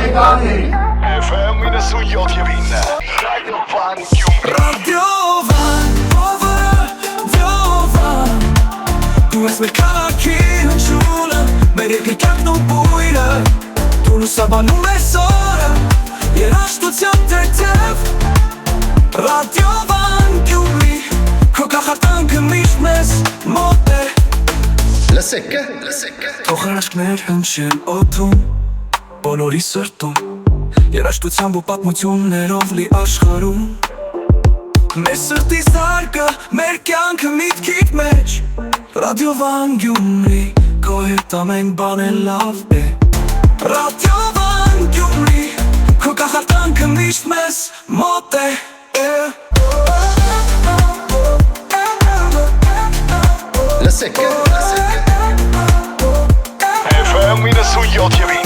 Մեկանի FM 97.9 Ռադիովան, դու ես մեր քաղաքի հնչյունը, մեր երկրի ու բույրը, դու լուսաբանում ես օրը, երաժշտության թեթև, Ռադիովան Գյումրի, քո կախարդանքը միշտ մեզ մոտ է։ Լսեք Թող հրաշքներ հնչեն օդում, բոլորի սրտում, երաժշտությամբ ու պատմություններով լի աշխարհում։ Մեր սրտի զարկը, մեր կյանքը միտքիդ մեջ, Ռադիովան Գյումրի, քո հետ ամեն բան է լավ է։ Ռադիովան Գյումրի, քո կախարդանքը միշտ մեզ մոտ է։ Լսեք FM 97.9